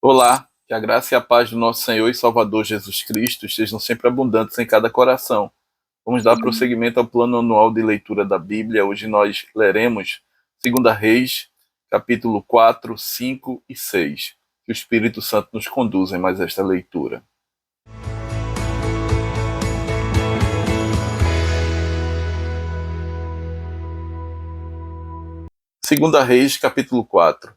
Olá, que a graça e a paz do nosso Senhor e Salvador Jesus Cristo estejam sempre abundantes em cada coração. Vamos dar prosseguimento ao plano anual de leitura da Bíblia. Hoje nós leremos 2 Reis, capítulo 4, 5 e 6. Que o Espírito Santo nos conduza em mais esta leitura. 2 Reis, capítulo 4.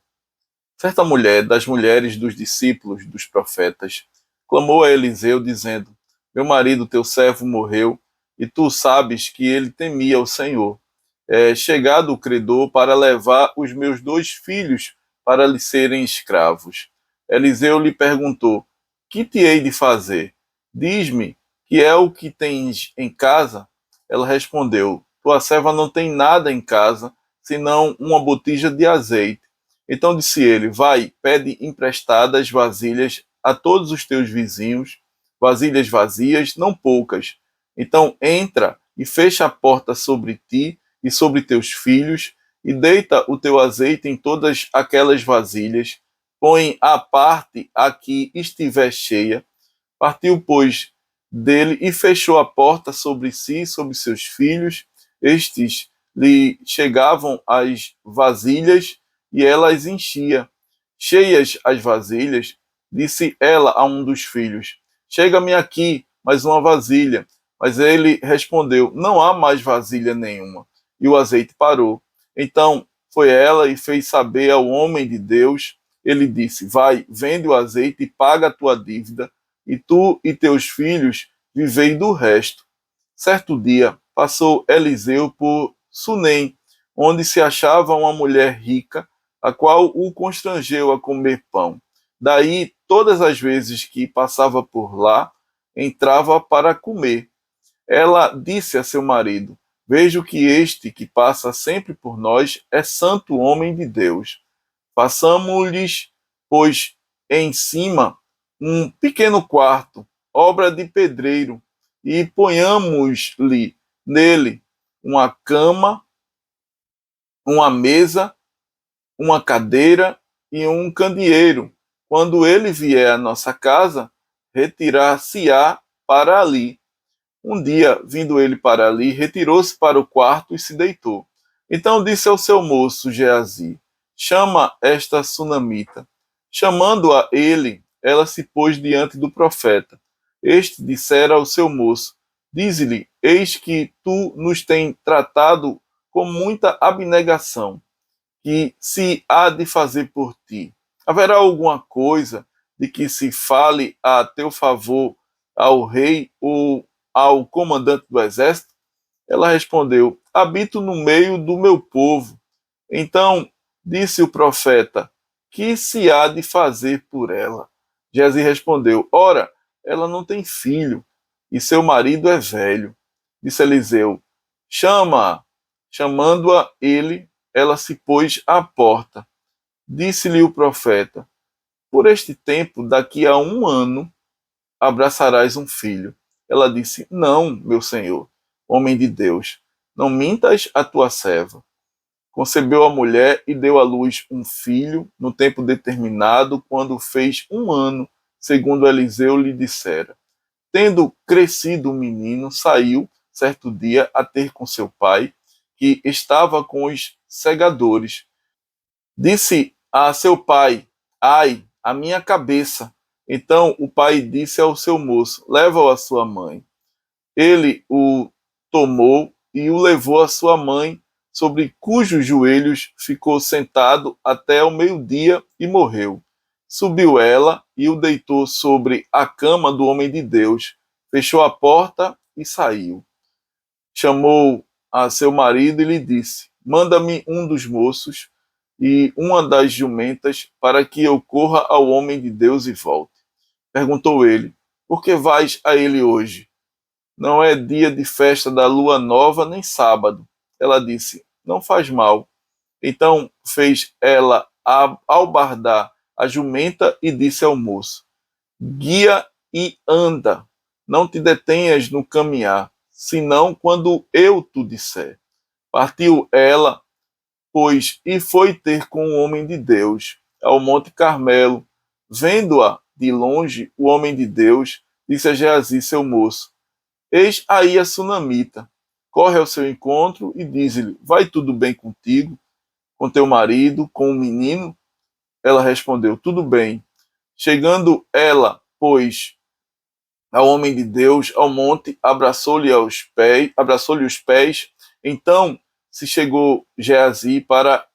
Certa mulher, das mulheres dos discípulos dos profetas, clamou a Eliseu, dizendo: Meu marido, teu servo, morreu, e tu sabes que ele temia o Senhor. É chegado o credor para levar os meus 2 filhos para lhe serem escravos. Eliseu lhe perguntou: Que te hei de fazer? Diz-me, que é o que tens em casa? Ela respondeu: Tua serva não tem nada em casa, senão uma botija de azeite. Então disse ele: Vai, pede emprestadas vasilhas a todos os teus vizinhos, vasilhas vazias, não poucas. Então entra e fecha a porta sobre ti e sobre teus filhos, e deita o teu azeite em todas aquelas vasilhas, põe à parte a que estiver cheia. Partiu, pois, dele e fechou a porta sobre si e sobre seus filhos. Estes lhe chegavam as vasilhas e ela as enchia. Cheias as vasilhas, disse ela a um dos filhos: Chega-me aqui mais uma vasilha. Mas ele respondeu: Não há mais vasilha nenhuma. E o azeite parou. Então foi ela e fez saber ao homem de Deus. Ele disse: Vai, vende o azeite e paga a tua dívida, e tu e teus filhos vivei do resto. Certo dia, passou Eliseu por Sunem, onde se achava uma mulher rica, a qual o constrangeu a comer pão. Daí, todas as vezes que passava por lá, entrava para comer. Ela disse a seu marido: Vejo que este que passa sempre por nós é santo homem de Deus. Façamos-lhes, pois, em cima um pequeno quarto, obra de pedreiro, e ponhamos-lhe nele uma cama, uma mesa, uma cadeira e um candeeiro. Quando ele vier à nossa casa, retirar-se-á para ali. Um dia, vindo ele para ali, retirou-se para o quarto e se deitou. Então disse ao seu moço Geazi: Chama esta sunamita. Chamando-a ele, ela se pôs diante do profeta. Este dissera ao seu moço: Dize-lhe: Eis que tu nos tens tratado com muita abnegação, que se há de fazer por ti. Haverá alguma coisa de que se fale a teu favor ao rei ou ao comandante do exército? Ela respondeu: Habito no meio do meu povo. Então disse o profeta: Que se há de fazer por ela? Gezi respondeu: Ora, ela não tem filho, e seu marido é velho. Disse Eliseu: Chama-a. Chamando-a ele, ela se pôs à porta. Disse-lhe o profeta: Por este tempo, daqui a um ano, abraçarás um filho. Ela disse: Não, meu senhor, homem de Deus, não mintas a tua serva. Concebeu a mulher e deu à luz um filho no tempo determinado, quando fez um ano, segundo Eliseu lhe dissera. Tendo crescido o menino, saiu certo dia a ter com seu pai, que estava com os segadores. Disse a seu pai: Ai, a minha cabeça! Então o pai disse ao seu moço: Leva-o à sua mãe. Ele o tomou e o levou à sua mãe, sobre cujos joelhos ficou sentado até o meio-dia e morreu. Subiu ela e o deitou sobre a cama do homem de Deus, fechou a porta e saiu. Chamou a seu marido e lhe disse: Manda-me um dos moços e uma das jumentas, para que eu corra ao homem de Deus e volte. Perguntou ele: Por que vais a ele hoje? Não é dia de festa da lua nova, nem sábado. Ela disse: Não faz mal. Então fez ela albardar a jumenta e disse ao moço: Guia e anda, não te detenhas no caminhar, senão quando eu te disser. Partiu ela, pois, e foi ter com o homem de Deus, ao Monte Carmelo. vendo-a de longe, o homem de Deus disse a Geazi, seu moço: Eis aí a sunamita. Corre ao seu encontro e diz-lhe: Vai tudo bem contigo, com teu marido, com o menino? Ela respondeu: Tudo bem. Chegando ela, pois, ao homem de Deus, ao monte, abraçou-lhe os pés. Então se chegou Geazi para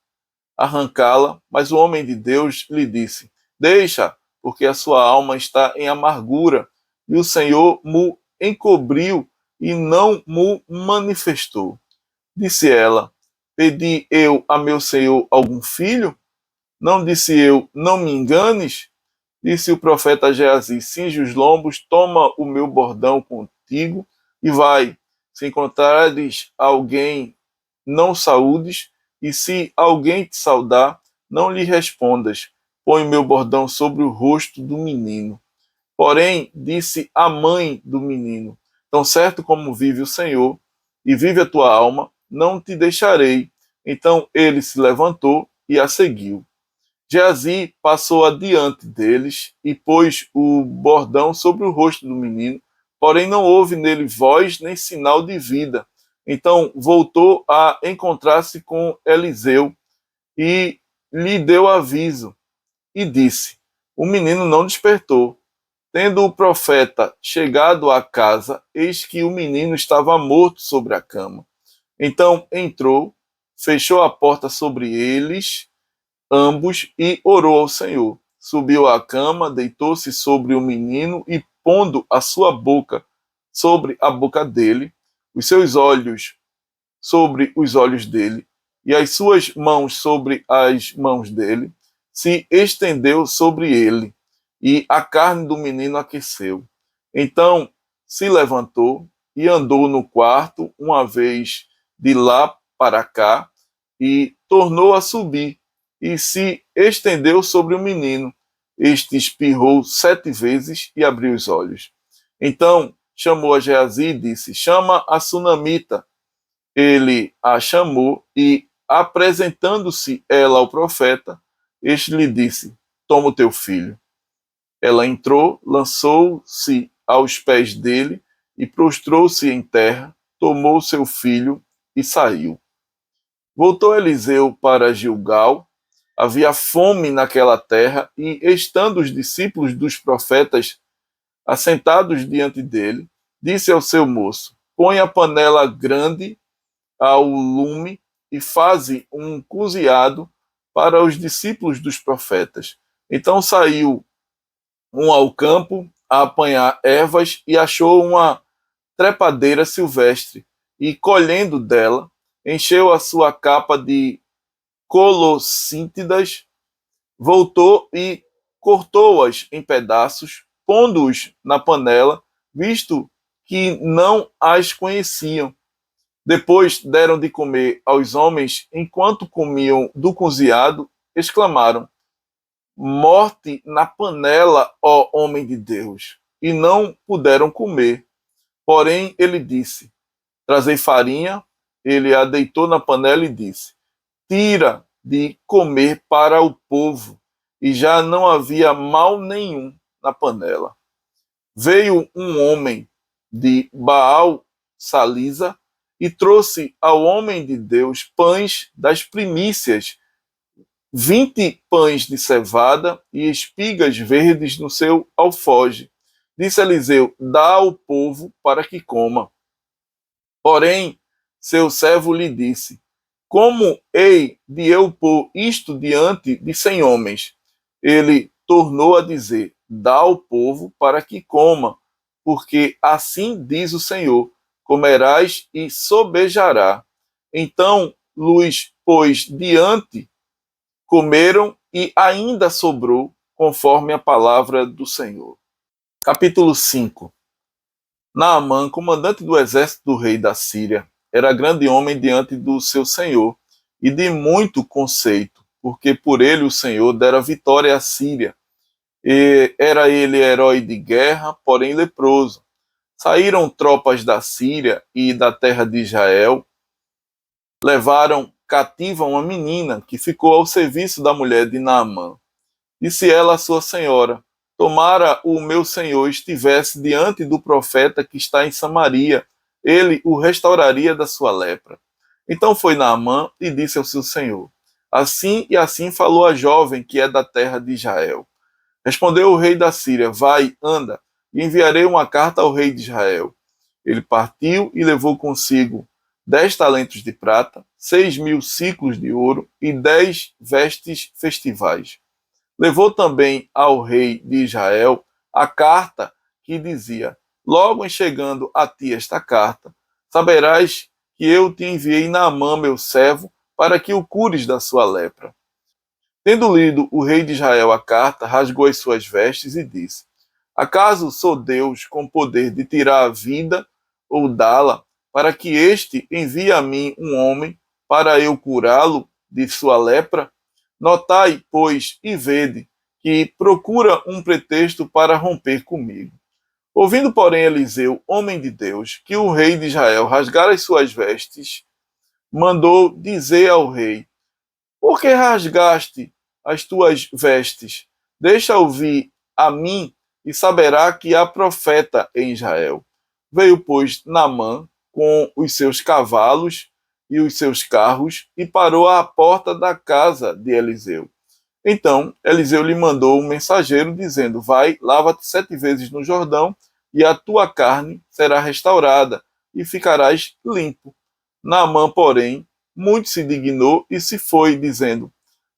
arrancá-la, mas o homem de Deus lhe disse: Deixa, porque a sua alma está em amargura, e o Senhor mo encobriu e não mo manifestou. Disse ela: Pedi eu a meu senhor algum filho? Não disse eu: Não me enganes? Disse o profeta Geazi: Cinge os lombos, toma o meu bordão contigo e vai. Se encontrares alguém, não saúdes, e se alguém te saudar, não lhe respondas. Põe o meu bordão sobre o rosto do menino. Porém, disse a mãe do menino: Tão certo como vive o Senhor, e vive a tua alma, não te deixarei. Então ele se levantou e a seguiu. Geazi passou adiante deles e pôs o bordão sobre o rosto do menino, porém não houve nele voz nem sinal de vida. Então voltou a encontrar-se com Eliseu e lhe deu aviso e disse: O menino não despertou. Tendo o profeta chegado à casa, eis que o menino estava morto sobre a cama. Então entrou, fechou a porta sobre eles ambos e orou ao Senhor. Subiu à cama, deitou-se sobre o menino e, pondo a sua boca sobre a boca dele, os seus olhos sobre os olhos dele e as suas mãos sobre as mãos dele, se estendeu sobre ele e a carne do menino aqueceu. Então se levantou e andou no quarto uma vez de lá para cá e tornou a subir e se estendeu sobre o menino. Este espirrou 7 vezes e abriu os olhos. Então chamou a Geazi e disse: Chama a sunamita. Ele a chamou e, apresentando-se ela ao profeta, este lhe disse: Toma o teu filho. Ela entrou, lançou-se aos pés dele e prostrou-se em terra, tomou seu filho e saiu. Voltou Eliseu para Gilgal. Havia fome naquela terra, e estando os discípulos dos profetas assentados diante dele, disse ao seu moço: Põe a panela grande ao lume e faze um coziado para os discípulos dos profetas. Então saiu um ao campo a apanhar ervas e achou uma trepadeira silvestre, e colhendo dela, encheu a sua capa de colossíntidas, voltou e cortou-as em pedaços, pondo-os na panela, visto que não as conheciam. Depois deram de comer aos homens, enquanto comiam do coziado, exclamaram: Morte na panela, ó homem de Deus! E não puderam comer. Porém ele disse: Trazei farinha. Ele a deitou na panela e disse: Tira de comer para o povo. E já não havia mal nenhum na panela. Veio um homem de Baal Salisa e trouxe ao homem de Deus pães das primícias, 20 pães de cevada e espigas verdes no seu alfoge. Disse Eliseu: Dá ao povo para que coma. Porém, seu servo lhe disse: Como hei de eu pôr isto diante de 100 homens? Ele tornou a dizer: Dá ao povo para que coma, porque assim diz o Senhor: comerás e sobejará. Então luz pôs diante, comeram e ainda sobrou, conforme a palavra do Senhor. Capítulo 5. Naamã, comandante do exército do rei da Síria, era grande homem diante do seu senhor e de muito conceito, porque por ele o Senhor dera vitória à Síria. E era ele herói de guerra, porém leproso. Saíram tropas da Síria e da terra de Israel, levaram cativa uma menina que ficou ao serviço da mulher de Naamã. Disse ela à sua senhora: tomara o meu senhor estivesse diante do profeta que está em Samaria, ele o restauraria da sua lepra. Então foi Naamã e disse ao seu senhor: assim e assim falou a jovem que é da terra de Israel. Respondeu o rei da Síria: vai, anda, e enviarei uma carta ao rei de Israel. Ele partiu e levou consigo 10 talentos de prata, 6.000 siclos de ouro e 10 vestes festivais. Levou também ao rei de Israel a carta que dizia: logo em chegando a ti esta carta, saberás que eu te enviei Naamã, meu servo, para que o cures da sua lepra. Tendo lido o rei de Israel a carta, rasgou as suas vestes e disse: acaso sou Deus com poder de tirar a vida ou dá-la, para que este envie a mim um homem para eu curá-lo de sua lepra? Notai, pois, e vede, que procura um pretexto para romper comigo. Ouvindo, porém, Eliseu, homem de Deus, que o rei de Israel rasgara as suas vestes, mandou dizer ao rei: por que rasgaste as tuas vestes? Deixa ouvir a mim e saberá que há profeta em Israel. Veio, pois, Naamã com os seus cavalos e os seus carros e parou à porta da casa de Eliseu. Então Eliseu lhe mandou um mensageiro dizendo: vai, lava-te 7 vezes no Jordão e a tua carne será restaurada e ficarás limpo. Naamã, porém, muito se dignou e se foi, dizendo: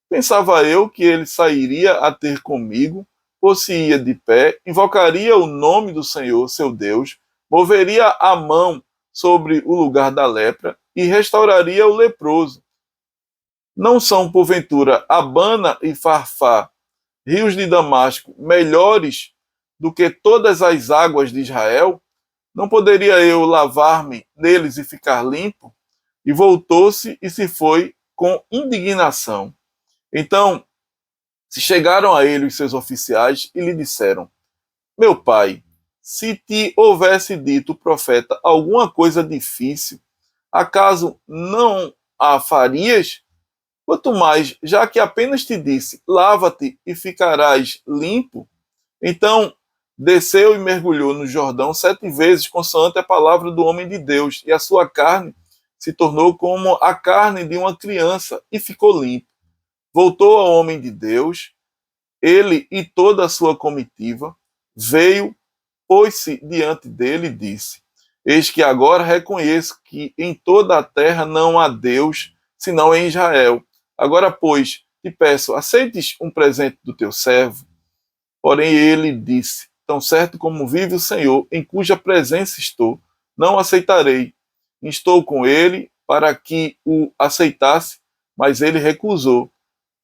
pensava eu que ele sairia a ter comigo, pôr-se-ia de pé, invocaria o nome do Senhor, seu Deus, moveria a mão sobre o lugar da lepra e restauraria o leproso. Não são, porventura, Abana e Farfá, rios de Damasco, melhores do que todas as águas de Israel? Não poderia eu lavar-me neles e ficar limpo? E voltou-se e se foi com indignação. Então se chegaram a ele os seus oficiais e lhe disseram: meu pai, se te houvesse dito o profeta alguma coisa difícil, acaso não a farias? Quanto mais, já que apenas te disse: lava-te e ficarás limpo. Então desceu e mergulhou no Jordão 7 vezes, consoante a palavra do homem de Deus, e a sua carne se tornou como a carne de uma criança, e ficou limpo. Voltou ao homem de Deus, ele e toda a sua comitiva, veio, pôs-se diante dele e disse: eis que agora reconheço que em toda a terra não há Deus, senão em Israel. Agora, pois, te peço, aceites um presente do teu servo. Porém ele disse: tão certo como vive o Senhor, em cuja presença estou, não aceitarei. Estou com ele para que o aceitasse, mas ele recusou.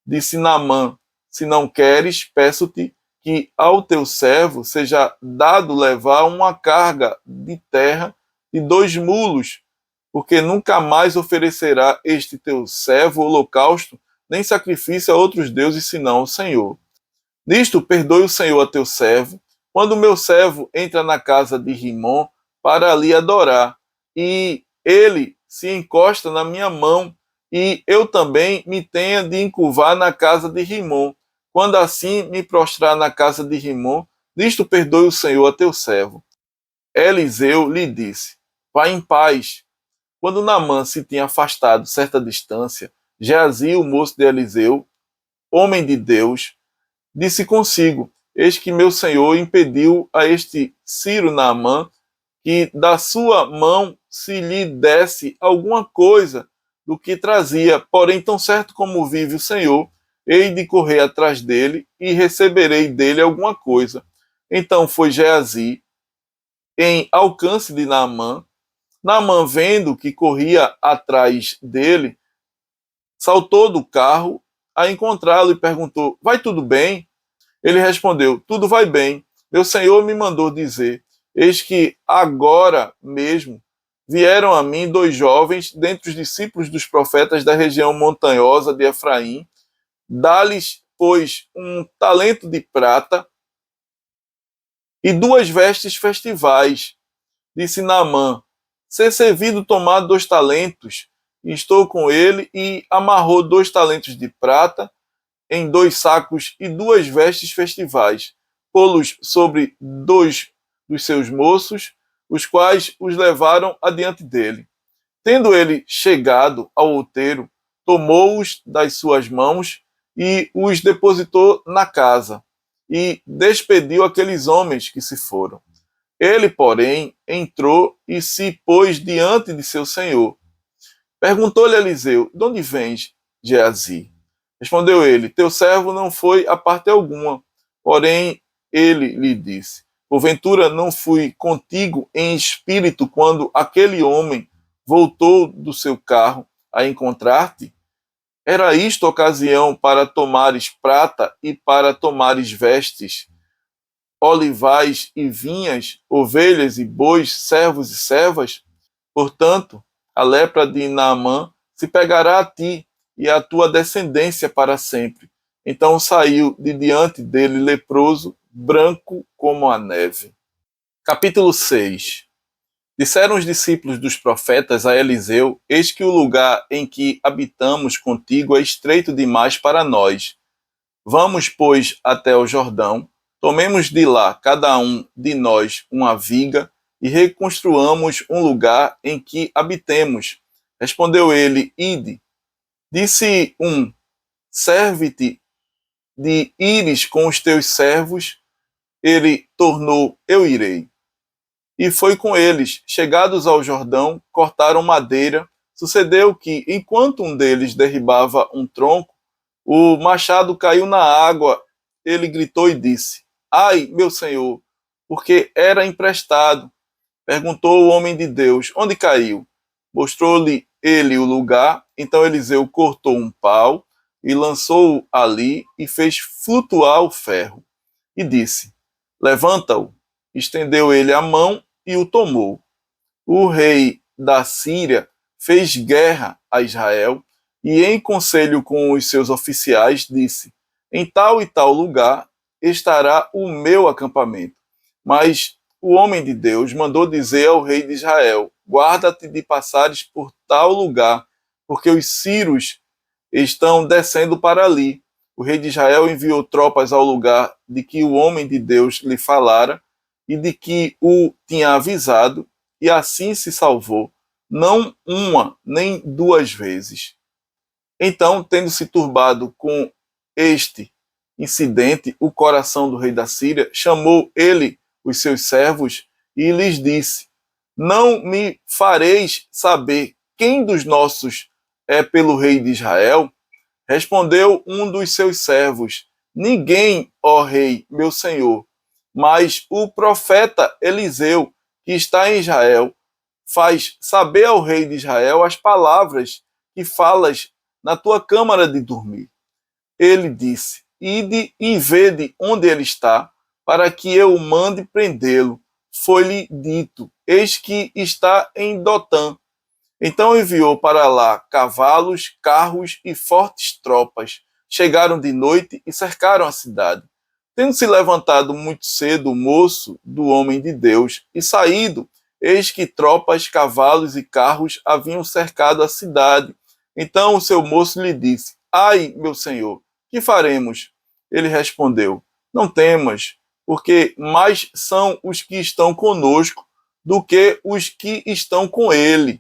Disse Naamã: se não queres, peço-te que ao teu servo seja dado levar uma carga de terra de 2 mulos, porque nunca mais oferecerá este teu servo holocausto, nem sacrifício a outros deuses, senão ao Senhor. Nisto perdoe o Senhor a teu servo, quando o meu servo entra na casa de Rimom para ali adorar, e ele se encosta na minha mão, e eu também me tenha de encurvar na casa de Rimom. Quando assim me prostrar na casa de Rimom, nisto perdoe o Senhor a teu servo. Eliseu lhe disse: vá em paz. Quando Naamã se tinha afastado certa distância, Geazi, o moço de Eliseu, homem de Deus, disse consigo: eis que meu senhor impediu a este Ciro Naamã que da sua mão se lhe desse alguma coisa do que trazia. Porém, tão certo como vive o Senhor, hei de correr atrás dele e receberei dele alguma coisa. Então foi Geazi em alcance de Naamã. Naamã, vendo que corria atrás dele, saltou do carro a encontrá-lo e perguntou: vai tudo bem? Ele respondeu: tudo vai bem. Meu senhor me mandou dizer: eis que agora mesmo vieram a mim 2 jovens dentre os discípulos dos profetas da região montanhosa de Efraim. Dá-lhes, pois, um talento de prata e 2 vestes festivais. Disse Naamã: ser servido tomar 2 talentos. E estou com ele, e amarrou 2 talentos de prata em 2 sacos e 2 vestes festivais, pô-los sobre 2 dos seus moços, os quais os levaram adiante dele. Tendo ele chegado ao outeiro, tomou-os das suas mãos e os depositou na casa, e despediu aqueles homens que se foram. Ele, porém, entrou e se pôs diante de seu senhor. Perguntou-lhe Eliseu: de onde vens, Geazi? Respondeu ele: teu servo não foi a parte alguma. Porém, ele lhe disse: porventura não fui contigo em espírito quando aquele homem voltou do seu carro a encontrar-te? Era isto ocasião para tomares prata e para tomares vestes, olivais e vinhas, ovelhas e bois, servos e servas? Portanto, a lepra de Naamã se pegará a ti e à tua descendência para sempre. Então saiu de diante dele leproso, branco como a neve. Capítulo 6. Disseram os discípulos dos profetas a Eliseu: eis que o lugar em que habitamos contigo é estreito demais para nós. Vamos, pois, até o Jordão, tomemos de lá cada um de nós uma viga e reconstruamos um lugar em que habitemos. Respondeu ele: ide. Disse um: serve-te de ires com os teus servos. Ele tornou: eu irei. E foi com eles. Chegados ao Jordão, cortaram madeira. Sucedeu que, enquanto um deles derribava um tronco, o machado caiu na água. Ele gritou e disse: ai, meu senhor, porque era emprestado. Perguntou o homem de Deus: onde caiu? Mostrou-lhe ele o lugar. Então Eliseu cortou um pau e lançou-o ali e fez flutuar o ferro. E disse: levanta-o. Estendeu ele a mão e o tomou. O rei da Síria fez guerra a Israel e, em conselho com os seus oficiais, disse: em tal e tal lugar estará o meu acampamento. Mas o homem de Deus mandou dizer ao rei de Israel: guarda-te de passares por tal lugar, porque os sírios estão descendo para ali. O rei de Israel enviou tropas ao lugar de que o homem de Deus lhe falara e de que o tinha avisado, e assim se salvou, não uma nem 2 vezes. Então, tendo se turbado com este incidente, o coração do rei da Síria, chamou ele os seus servos e lhes disse: não me fareis saber quem dos nossos é pelo rei de Israel? Respondeu um dos seus servos: ninguém, ó rei, meu senhor, mas o profeta Eliseu, que está em Israel, faz saber ao rei de Israel as palavras que falas na tua câmara de dormir. Ele disse: ide e vede onde ele está, para que eu o mande prendê-lo. Foi-lhe dito: eis que está em Dotã. Então enviou para lá cavalos, carros e fortes tropas. Chegaram de noite e cercaram a cidade. Tendo se levantado muito cedo o moço do homem de Deus e saído, eis que tropas, cavalos e carros haviam cercado a cidade. Então o seu moço lhe disse: ai, meu senhor, que faremos? Ele respondeu: não temas, porque mais são os que estão conosco do que os que estão com eles.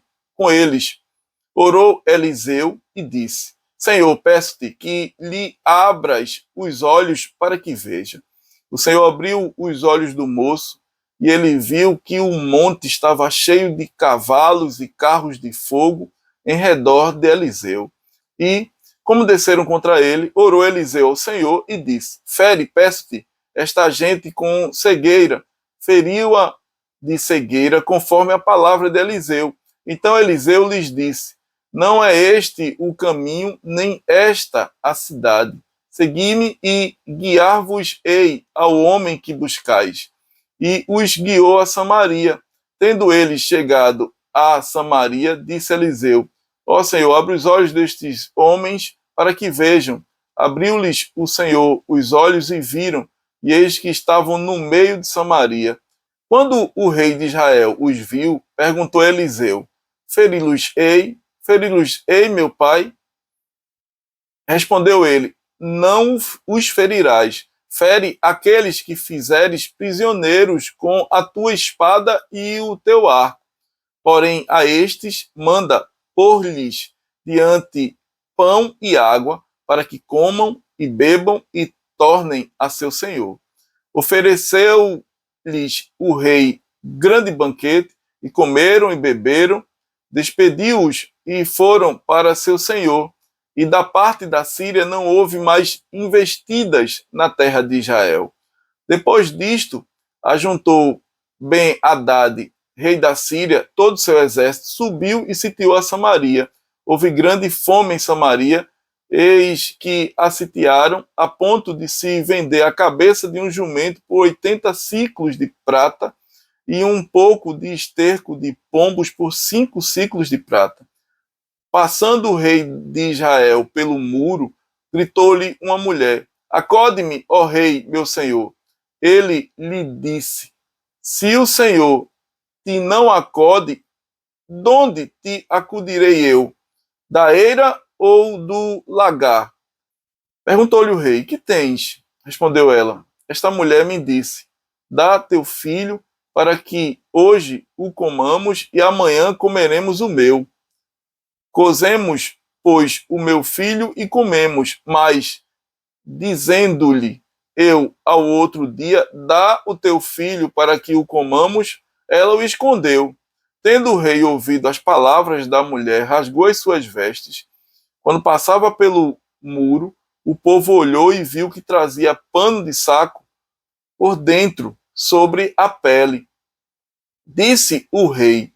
Orou Eliseu e disse: Senhor, peço-te que lhe abras os olhos para que veja. O Senhor abriu os olhos do moço e ele viu que o monte estava cheio de cavalos e carros de fogo em redor de Eliseu. E, como desceram contra ele, orou Eliseu ao Senhor e disse: fere, peço-te, esta gente com cegueira. Feriu-a de cegueira conforme a palavra de Eliseu. Então Eliseu lhes disse: não é este o caminho, nem esta a cidade. Segui-me e guiar-vos-ei ao homem que buscais. E os guiou a Samaria. Tendo eles chegado a Samaria, disse Eliseu: ó Senhor, abre os olhos destes homens para que vejam. Abriu-lhes o Senhor os olhos e viram, e eis que estavam no meio de Samaria. Quando o rei de Israel os viu, perguntou a Eliseu: feri-los-ei, meu pai? Respondeu ele: não os ferirás. Fere aqueles que fizeres prisioneiros com a tua espada e o teu arco. Porém, a estes manda pôr-lhes diante pão e água, para que comam e bebam e tornem a seu senhor. Ofereceu-lhes o rei grande banquete, e comeram e beberam, despediu-os e foram para seu senhor. E da parte da Síria não houve mais investidas na terra de Israel. Depois disto, ajuntou Ben-Hadad, rei da Síria, todo o seu exército, subiu e sitiou a Samaria. Houve grande fome em Samaria, eis que a sitiaram a ponto de se vender a cabeça de um jumento por 80 ciclos de prata e um pouco de esterco de pombos por 5 ciclos de prata. Passando o rei de Israel pelo muro, gritou-lhe uma mulher: acode-me, ó rei, meu senhor. Ele lhe disse: se o Senhor te não acode, donde te acudirei eu? Da eira ou do lagar? Perguntou-lhe o rei: que tens? Respondeu ela: esta mulher me disse: dá teu filho, para que hoje o comamos e amanhã comeremos o meu. Cozemos, pois, o meu filho e comemos, mas, dizendo-lhe eu ao outro dia: dá o teu filho para que o comamos, ela o escondeu. Tendo o rei ouvido as palavras da mulher, rasgou as suas vestes. Quando passava pelo muro, o povo olhou e viu que trazia pano de saco por dentro, sobre a pele. Disse o rei: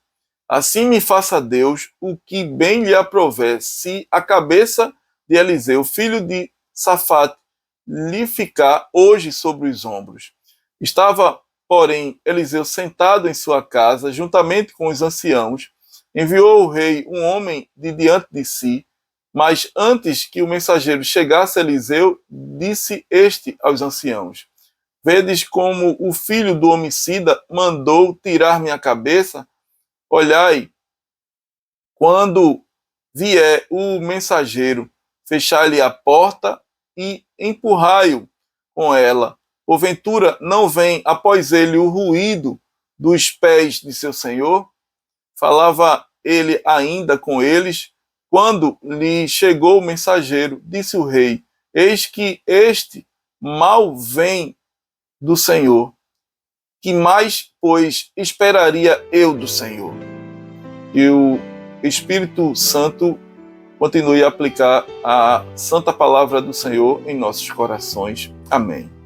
assim me faça Deus o que bem lhe aprouver, se a cabeça de Eliseu, filho de Safate, lhe ficar hoje sobre os ombros. Estava, porém, Eliseu sentado em sua casa, juntamente com os anciãos. Enviou o rei um homem de diante de si, mas antes que o mensageiro chegasse a Eliseu, disse este aos anciãos: vedes como o filho do homicida mandou tirar minha cabeça? Olhai, quando vier o mensageiro, fechai-lhe a porta e empurrai-o com ela. Porventura não vem após ele o ruído dos pés de seu senhor? Falava ele ainda com eles, quando lhe chegou o mensageiro, disse o rei: eis que este mal vem do Senhor. Que mais, pois, esperaria eu do Senhor? Que o Espírito Santo continue a aplicar a santa palavra do Senhor em nossos corações. Amém.